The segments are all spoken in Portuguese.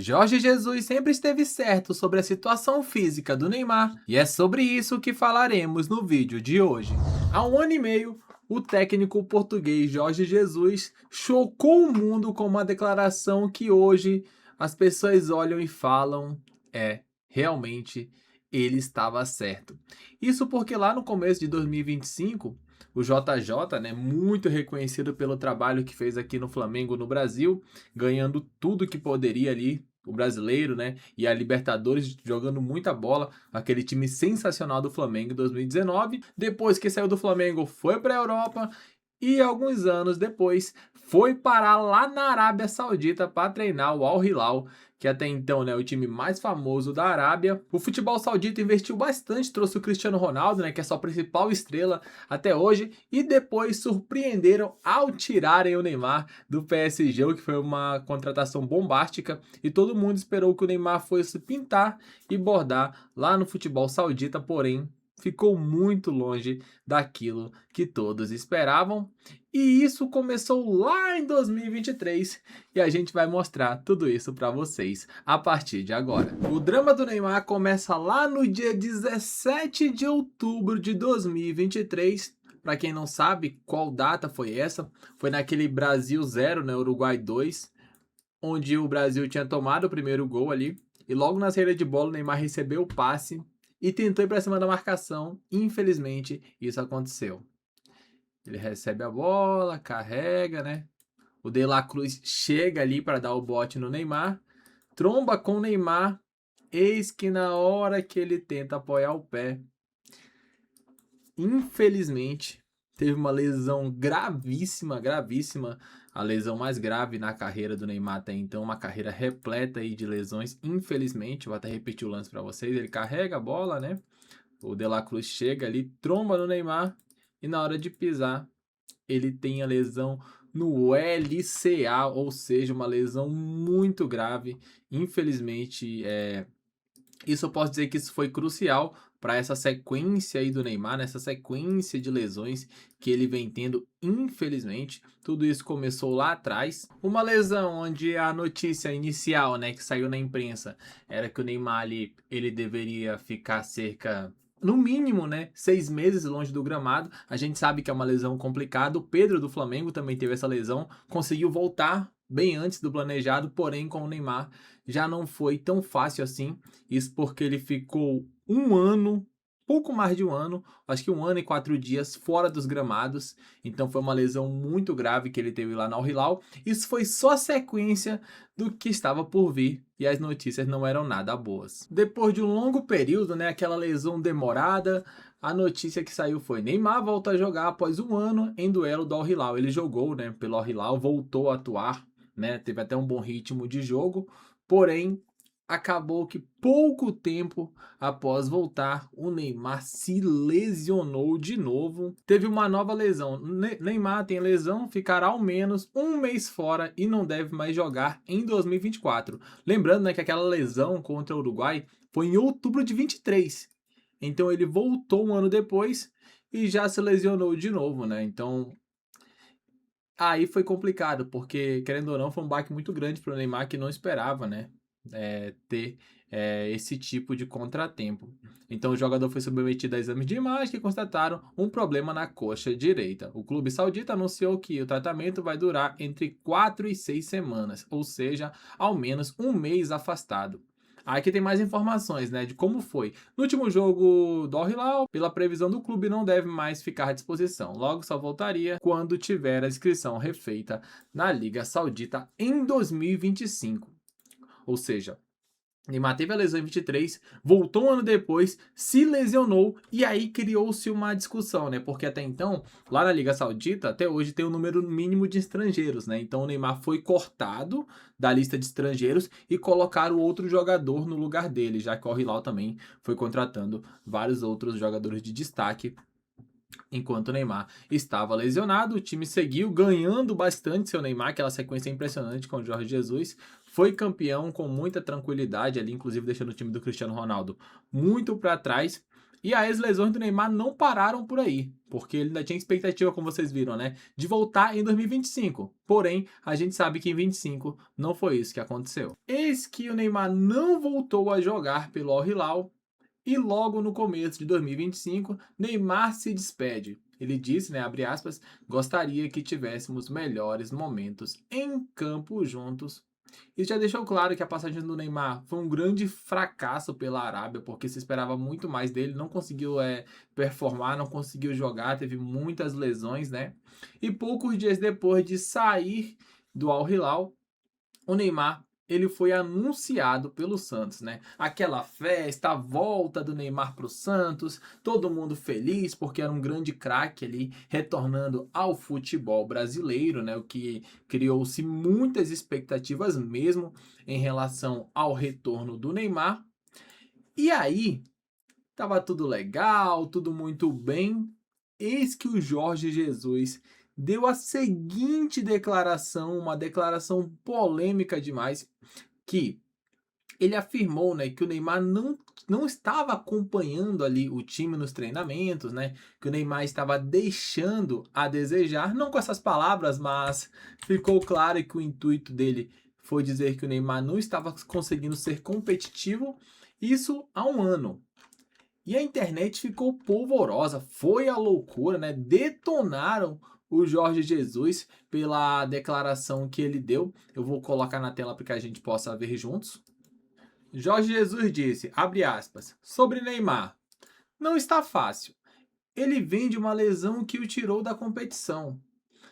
Jorge Jesus sempre esteve certo sobre a situação física do Neymar e é sobre isso que falaremos no vídeo de hoje. Há um ano e meio, o técnico português Jorge Jesus chocou o mundo com uma declaração que hoje as pessoas olham e falam: realmente ele estava certo. Isso porque lá no começo de 2025, o JJ, né, muito reconhecido pelo trabalho que fez aqui no Flamengo no Brasil, ganhando tudo que poderia ali, o brasileiro, né, e a Libertadores, jogando muita bola, aquele time sensacional do Flamengo em 2019. Depois que saiu do Flamengo, foi para a Europa e alguns anos depois foi parar lá na Arábia Saudita para treinar o Al Hilal, que até então, né, o time mais famoso da Arábia. O futebol saudita investiu bastante, trouxe o Cristiano Ronaldo, né, que é sua principal estrela até hoje, e depois surpreenderam ao tirarem o Neymar do PSG, o que foi uma contratação bombástica, e todo mundo esperou que o Neymar fosse pintar e bordar lá no futebol saudita, porém ficou muito longe daquilo que todos esperavam. E isso começou lá em 2023 e a gente vai mostrar tudo isso para vocês a partir de agora. O drama do Neymar começa lá no dia 17 de outubro de 2023. Para quem não sabe qual data foi essa, foi naquele Brasil 0, né, Uruguai 2, onde o Brasil tinha tomado o primeiro gol ali e logo na saída de bola o Neymar recebeu o passe e tentou ir para cima da marcação. Infelizmente, isso aconteceu. Ele recebe a bola, carrega, né? O De La Cruz chega ali para dar o bote no Neymar, tromba com o Neymar, eis que na hora que ele tenta apoiar o pé, infelizmente, teve uma lesão gravíssima, gravíssima, a lesão mais grave na carreira do Neymar até então, uma carreira repleta aí de lesões, infelizmente. Vou até repetir o lance para vocês. Ele carrega a bola, né? O De La Cruz chega ali, tromba no Neymar e na hora de pisar, ele tem a lesão no LCA, ou seja, uma lesão muito grave. Infelizmente, isso eu posso dizer que isso foi crucial para essa sequência aí do Neymar, nessa sequência de lesões que ele vem tendo, infelizmente. Tudo isso começou lá atrás. Uma lesão onde a notícia inicial, né, que saiu na imprensa, era que o Neymar ali, ele deveria ficar cerca, no mínimo, né, 6 meses longe do gramado. A gente sabe que é uma lesão complicada. O Pedro do Flamengo também teve essa lesão, conseguiu voltar bem antes do planejado, porém com o Neymar já não foi tão fácil assim. Isso porque ele ficou um ano, pouco mais de um ano, acho que 1 ano e 4 dias fora dos gramados. Então foi uma lesão muito grave que ele teve lá no Al Hilal. Isso foi só a sequência do que estava por vir e as notícias não eram nada boas. Depois de um longo período, né, aquela lesão demorada, a notícia que saiu foi: Neymar volta a jogar após um ano em duelo do Al Hilal. Ele jogou, né, pelo Al Hilal, voltou a atuar, né, teve até um bom ritmo de jogo, porém acabou que pouco tempo após voltar, o Neymar se lesionou de novo. Teve uma nova lesão. Neymar tem lesão, ficará ao menos um mês fora e não deve mais jogar em 2024. Lembrando, né, que aquela lesão contra o Uruguai foi em outubro de 23. Então ele voltou um ano depois e já se lesionou de novo, né? Então aí foi complicado, porque querendo ou não, foi um baque muito grande para o Neymar, que não esperava, né, ter esse tipo de contratempo. Então o jogador foi submetido a exames de imagem que constataram um problema na coxa direita. O clube saudita anunciou que o tratamento vai durar entre 4 e 6 semanas, ou seja, ao menos um mês afastado. Aqui tem mais informações, né, de como foi. No último jogo do Al Hilal, pela previsão do clube, não deve mais ficar à disposição. Logo só voltaria quando tiver a inscrição refeita na Liga Saudita em 2025. Ou seja, Neymar teve a lesão em 23, voltou um ano depois, se lesionou e aí criou-se uma discussão, né? Porque até então, lá na Liga Saudita, até hoje tem um número mínimo de estrangeiros, né? Então o Neymar foi cortado da lista de estrangeiros e colocaram outro jogador no lugar dele, já que o Al Hilal também foi contratando vários outros jogadores de destaque. Enquanto o Neymar estava lesionado, o time seguiu ganhando bastante seu Neymar, aquela sequência impressionante com o Jorge Jesus. Foi campeão com muita tranquilidade ali, inclusive deixando o time do Cristiano Ronaldo muito para trás. E aí as lesões do Neymar não pararam por aí, porque ele ainda tinha expectativa, como vocês viram, né, de voltar em 2025. Porém, a gente sabe que em 25 não foi isso que aconteceu. Eis que o Neymar não voltou a jogar pelo Al Hilal e logo no começo de 2025, Neymar se despede. Ele disse, né, abre aspas, gostaria que tivéssemos melhores momentos em campo juntos. E já deixou claro que a passagem do Neymar foi um grande fracasso pela Arábia, porque se esperava muito mais dele, não conseguiu performar, não conseguiu jogar, teve muitas lesões, né? E poucos dias depois de sair do Al Hilal, o Neymar ele foi anunciado pelo Santos, né? Aquela festa, a volta do Neymar para o Santos, todo mundo feliz porque era um grande craque ali retornando ao futebol brasileiro, né? O que criou-se muitas expectativas mesmo em relação ao retorno do Neymar. E aí, tava tudo legal, tudo muito bem. Eis que o Jorge Jesus deu a seguinte declaração, uma declaração polêmica demais, que ele afirmou, né, que o Neymar não estava acompanhando ali o time nos treinamentos, né, que o Neymar estava deixando a desejar, não com essas palavras, mas ficou claro que o intuito dele foi dizer que o Neymar não estava conseguindo ser competitivo, isso há um ano. E a internet ficou polvorosa, foi a loucura, né? Detonaram o Jorge Jesus pela declaração que ele deu. Eu vou colocar na tela para que a gente possa ver juntos. Jorge Jesus disse, abre aspas, sobre Neymar. Não está fácil. Ele vem de uma lesão que o tirou da competição.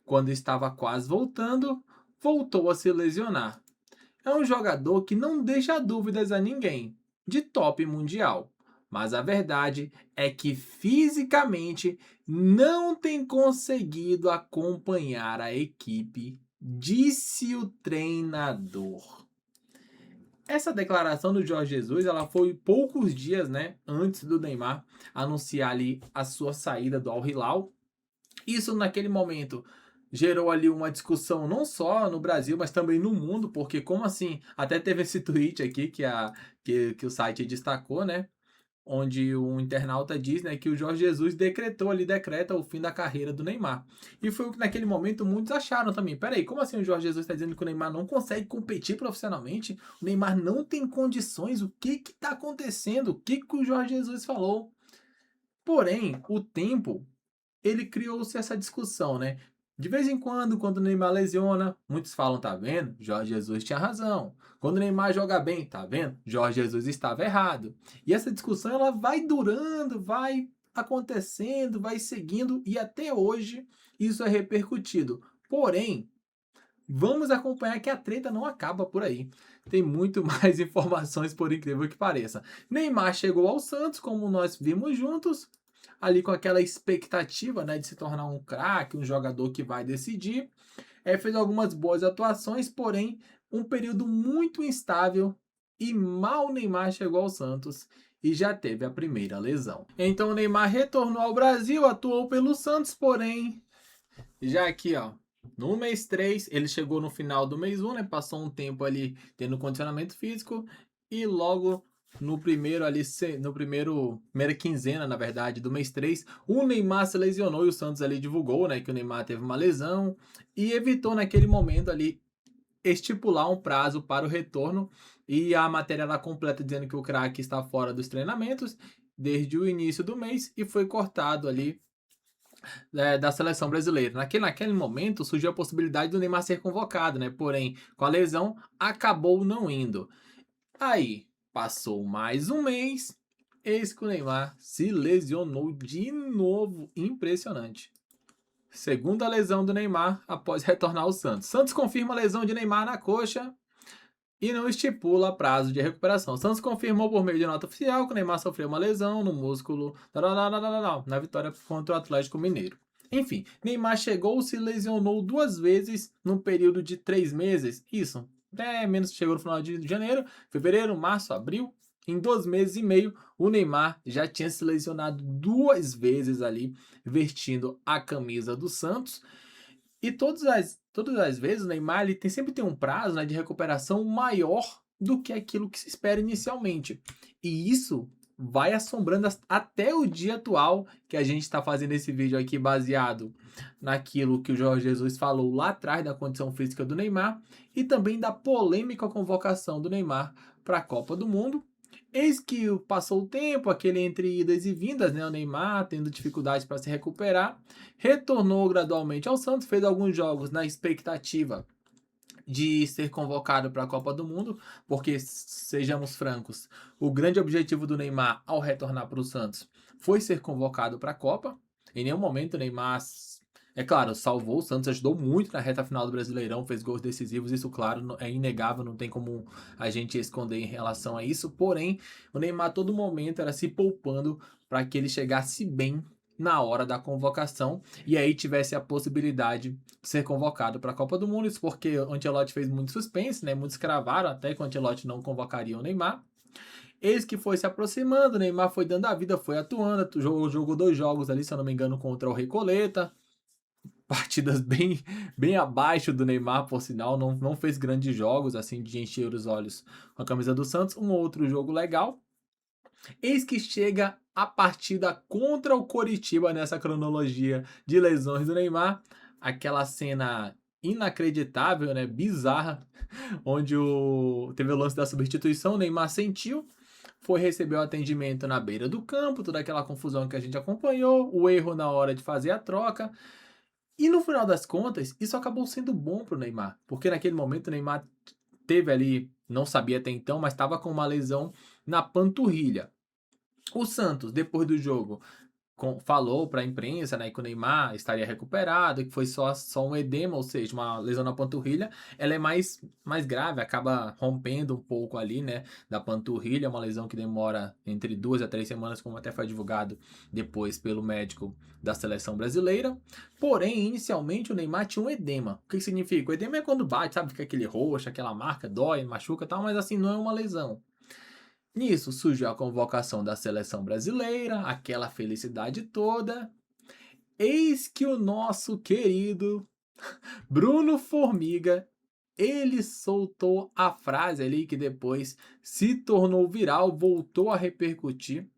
Quando estava quase voltando, voltou a se lesionar. É um jogador que não deixa dúvidas a ninguém, de top mundial. Mas a verdade é que fisicamente não tem conseguido acompanhar a equipe, disse o treinador. Essa declaração do Jorge Jesus, ela foi poucos dias, né, antes do Neymar anunciar ali a sua saída do Al Hilal. Isso naquele momento gerou ali uma discussão não só no Brasil, mas também no mundo, porque como assim? Até teve esse tweet aqui que o site destacou, né? Onde um internauta diz, né, que o Jorge Jesus decreta o fim da carreira do Neymar. E foi o que naquele momento muitos acharam também. Peraí, como assim o Jorge Jesus está dizendo que o Neymar não consegue competir profissionalmente? O Neymar não tem condições? O que está acontecendo? O que o Jorge Jesus falou? Porém, o tempo ele criou-se essa discussão, né? De vez em quando o Neymar lesiona, muitos falam, tá vendo? Jorge Jesus tinha razão. Quando o Neymar joga bem, tá vendo? Jorge Jesus estava errado. E essa discussão ela vai durando, vai acontecendo, vai seguindo e até hoje isso é repercutido. Porém, vamos acompanhar que a treta não acaba por aí. Tem muito mais informações, por incrível que pareça. Neymar chegou ao Santos, como nós vimos juntos, ali com aquela expectativa, né, de se tornar um craque, um jogador que vai decidir. Fez algumas boas atuações, porém, um período muito instável e mal o Neymar chegou ao Santos e já teve a primeira lesão. Então o Neymar retornou ao Brasil, atuou pelo Santos, porém, já aqui, ó, no mês 3, ele chegou no final do mês 1, né? Passou um tempo ali tendo condicionamento físico e logo no primeiro ali, primeira quinzena, na verdade, do mês 3, o Neymar se lesionou e o Santos ali divulgou, né, que o Neymar teve uma lesão e evitou naquele momento ali estipular um prazo para o retorno e a matéria lá completa dizendo que o craque está fora dos treinamentos desde o início do mês e foi cortado ali da seleção brasileira. Naquele momento surgiu a possibilidade do Neymar ser convocado, né? Porém, com a lesão, acabou não indo. Aí, passou mais um mês, eis que o Neymar se lesionou de novo. Impressionante. Segunda lesão do Neymar após retornar ao Santos. Santos confirma a lesão de Neymar na coxa e não estipula prazo de recuperação. Santos confirmou por meio de nota oficial que o Neymar sofreu uma lesão no músculo na vitória contra o Atlético Mineiro. Enfim, Neymar chegou e se lesionou 2 vezes no período de 3 meses. Isso, menos chegou no final de janeiro, fevereiro, março, abril. Em 2 meses e meio, o Neymar já tinha se lesionado 2 vezes ali, vestindo a camisa do Santos. E todas as vezes o Neymar ele sempre tem um prazo, né, de recuperação maior do que aquilo que se espera inicialmente. E isso vai assombrando até o dia atual, que a gente está fazendo esse vídeo aqui baseado naquilo que o Jorge Jesus falou lá atrás da condição física do Neymar e também da polêmica convocação do Neymar para a Copa do Mundo. Eis que passou o tempo, aquele entre idas e vindas, né? O Neymar tendo dificuldades para se recuperar, retornou gradualmente ao Santos, fez alguns jogos na expectativa de ser convocado para a Copa do Mundo, porque, sejamos francos, o grande objetivo do Neymar ao retornar para o Santos foi ser convocado para a Copa. Em nenhum momento o Neymar, é claro, salvou o Santos, ajudou muito na reta final do Brasileirão, fez gols decisivos, isso, claro, é inegável, não tem como a gente esconder em relação a isso. Porém, o Neymar a todo momento era se poupando para que ele chegasse bem na hora da convocação e aí tivesse a possibilidade de ser convocado para a Copa do Mundo. Isso porque o Ancelotti fez muito suspense, né? Muitos cravaram até que o Ancelotti não convocaria o Neymar. Eis que foi se aproximando, o Neymar foi dando a vida, foi atuando, jogou 2 jogos ali, se eu não me engano, contra o Recoleta. Partidas bem abaixo do Neymar, por sinal, não fez grandes jogos, assim, de encher os olhos com a camisa do Santos. Um outro jogo legal. Eis que chega a partida contra o Coritiba nessa cronologia de lesões do Neymar. Aquela cena inacreditável, né? Bizarra, onde teve o lance da substituição, o Neymar sentiu, foi receber o atendimento na beira do campo, toda aquela confusão que a gente acompanhou, o erro na hora de fazer a troca. E no final das contas, isso acabou sendo bom para o Neymar, porque naquele momento o Neymar teve ali, não sabia até então, mas estava com uma lesão na panturrilha. O Santos, depois do jogo, falou para a imprensa, né, que o Neymar estaria recuperado, que foi só um edema, ou seja, uma lesão na panturrilha. Ela é mais grave, acaba rompendo um pouco ali, né, da panturrilha, é uma lesão que demora entre 2 a 3 semanas, como até foi divulgado depois pelo médico da seleção brasileira. Porém, inicialmente o Neymar tinha um edema. O que significa? O edema é quando bate, sabe, fica aquele roxo, aquela marca, dói, machuca e tal, mas assim, não é uma lesão. Nisso surgiu a convocação da seleção brasileira, aquela felicidade toda. Eis que o nosso querido Bruno Formiga, ele soltou a frase ali que depois se tornou viral, voltou a repercutir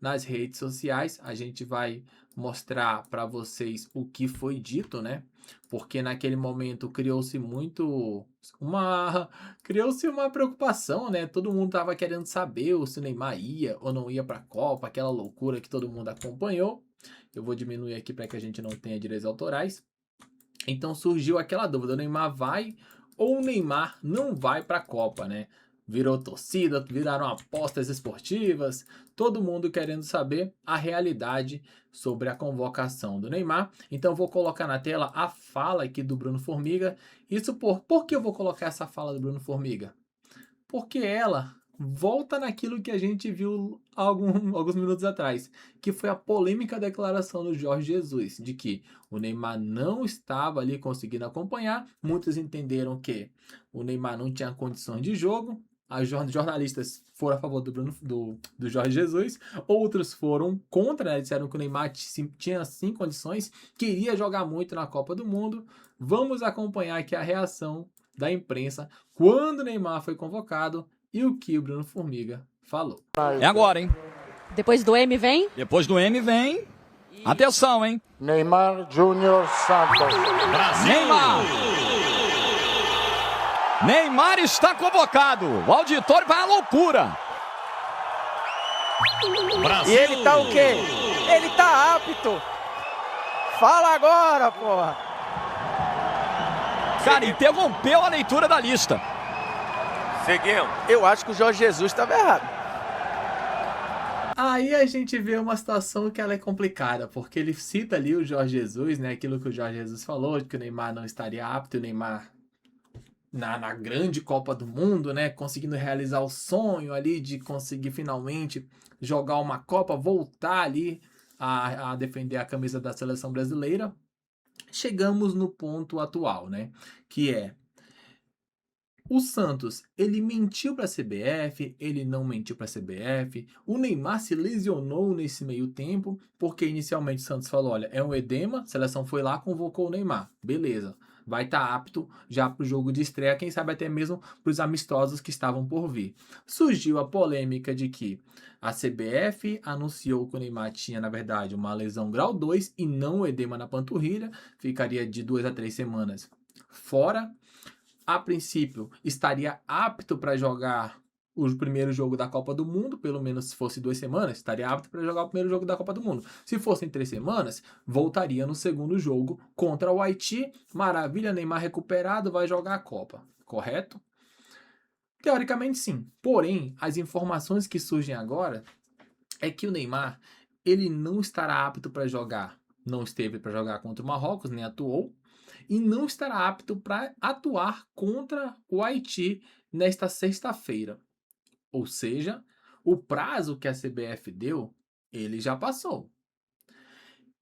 nas redes sociais. A gente vai mostrar para vocês o que foi dito, né? Porque naquele momento criou-se uma preocupação, né? Todo mundo tava querendo saber se o Neymar ia ou não ia para a Copa, aquela loucura que todo mundo acompanhou. Eu vou diminuir aqui para que a gente não tenha direitos autorais. Então surgiu aquela dúvida, o Neymar vai ou o Neymar não vai para a Copa, né? Virou torcida, viraram apostas esportivas, todo mundo querendo saber a realidade sobre a convocação do Neymar. Então vou colocar na tela a fala aqui do Bruno Formiga. Por que eu vou colocar essa fala do Bruno Formiga? Porque ela volta naquilo que a gente viu alguns minutos atrás, que foi a polêmica declaração do Jorge Jesus, de que o Neymar não estava ali conseguindo acompanhar. Muitos entenderam que o Neymar não tinha condições de jogo. Os jornalistas foram a favor do Jorge Jesus, outros foram contra, né? Disseram que o Neymar tinha sim condições, queria jogar muito na Copa do Mundo. Vamos acompanhar aqui a reação da imprensa quando o Neymar foi convocado e o que o Bruno Formiga falou. É agora, hein? Depois do M vem? Depois do M vem. Atenção, hein? Neymar Júnior Santos. Neymar! Neymar está convocado. O auditório vai à loucura. E ele tá o quê? Ele tá apto. Fala agora, porra. Cara, interrompeu a leitura da lista. Seguimos. Eu acho que o Jorge Jesus estava errado. Aí a gente vê uma situação que ela é complicada, porque ele cita ali o Jorge Jesus, né? Aquilo que o Jorge Jesus falou, de que o Neymar não estaria apto, o Neymar na grande Copa do Mundo, né? Conseguindo realizar o sonho ali de conseguir finalmente jogar uma Copa, voltar ali a defender a camisa da seleção brasileira. Chegamos no ponto atual, né? Que é o Santos, ele mentiu para a CBF, ele não mentiu para a CBF. O Neymar se lesionou nesse meio tempo, porque inicialmente o Santos falou, olha, é um edema, a seleção foi lá, convocou o Neymar. Beleza. vai estar apto já para o jogo de estreia, quem sabe até mesmo para os amistosos que estavam por vir. Surgiu a polêmica de que a CBF anunciou que o Neymar tinha, na verdade, uma lesão grau 2 e não o edema na panturrilha, ficaria de 2 a 3 semanas fora. A princípio, estaria apto para jogar o primeiro jogo da Copa do Mundo, pelo menos se fosse 2 semanas, estaria apto para jogar o primeiro jogo da Copa do Mundo. Se fossem 3 semanas, voltaria no segundo jogo contra o Haiti. Maravilha, Neymar recuperado, vai jogar a Copa, correto? Teoricamente sim, porém, as informações que surgem agora é que o Neymar, ele não estará apto para jogar, não esteve para jogar contra o Marrocos, nem atuou, e não estará apto para atuar contra o Haiti nesta sexta-feira. Ou seja, o prazo que a CBF deu, ele já passou.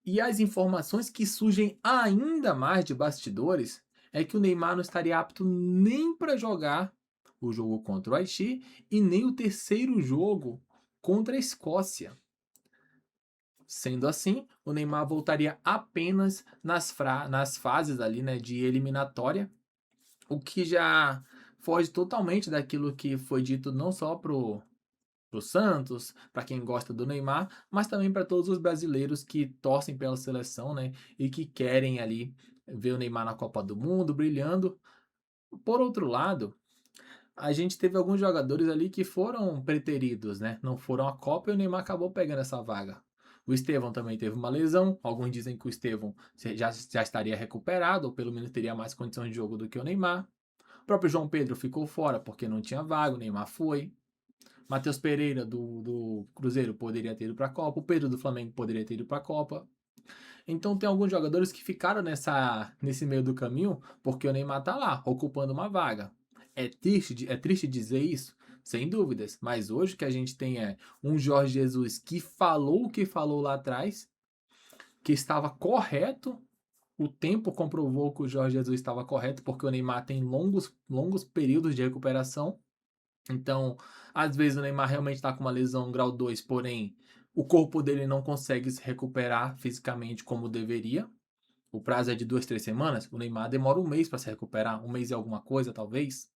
E as informações que surgem ainda mais de bastidores é que o Neymar não estaria apto nem para jogar o jogo contra o Haiti e nem o terceiro jogo contra a Escócia. Sendo assim, o Neymar voltaria apenas nas fases ali, né, de eliminatória, o que já foge totalmente daquilo que foi dito não só pro Santos, para quem gosta do Neymar, mas também para todos os brasileiros que torcem pela seleção, né, e que querem ali ver o Neymar na Copa do Mundo brilhando. Por outro lado, a gente teve alguns jogadores ali que foram preteridos, né? Não foram à Copa e o Neymar acabou pegando essa vaga. O Estevão também teve uma lesão. Alguns dizem que o Estevão já estaria recuperado, ou pelo menos teria mais condições de jogo do que o Neymar. O próprio João Pedro ficou fora porque não tinha vaga, o Neymar foi. Matheus Pereira do Cruzeiro poderia ter ido para a Copa. O Pedro do Flamengo poderia ter ido para a Copa. Então tem alguns jogadores que ficaram nesse meio do caminho porque o Neymar tá lá, ocupando uma vaga. É triste dizer isso? Sem dúvidas. Mas hoje o que a gente tem é um Jorge Jesus que falou o que falou lá atrás, que estava correto. O tempo comprovou que o Jorge Jesus estava correto, porque o Neymar tem longos períodos de recuperação. Então, às vezes o Neymar realmente está com uma lesão grau 2, porém o corpo dele não consegue se recuperar fisicamente como deveria. O prazo é de 2, 3 semanas. O Neymar demora um mês para se recuperar, um mês e alguma coisa, talvez.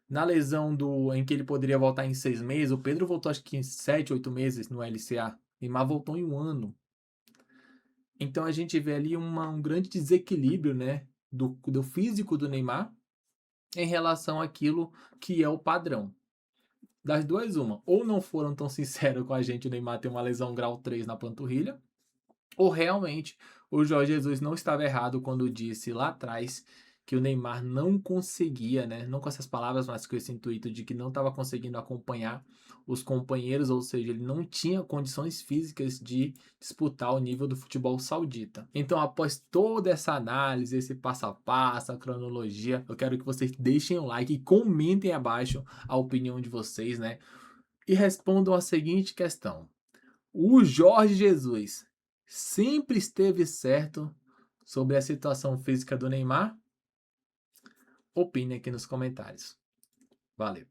Na lesão em que ele poderia voltar em 6 meses, o Pedro voltou acho que em 7, 8 meses no LCA. O Neymar voltou em 1 ano. Então a gente vê ali um grande desequilíbrio, né, do físico do Neymar em relação àquilo que é o padrão. Das duas, uma. Ou não foram tão sinceros com a gente, o Neymar tem uma lesão grau 3 na panturrilha, ou realmente o Jorge Jesus não estava errado quando disse lá atrás que o Neymar não conseguia, né? Não com essas palavras, mas com esse intuito de que não estava conseguindo acompanhar os companheiros, ou seja, ele não tinha condições físicas de disputar o nível do futebol saudita. Então, após toda essa análise, esse passo a passo, a cronologia, eu quero que vocês deixem o like e comentem abaixo a opinião de vocês, né? E respondam a seguinte questão: o Jorge Jesus sempre esteve certo sobre a situação física do Neymar? Opine aqui nos comentários. Valeu!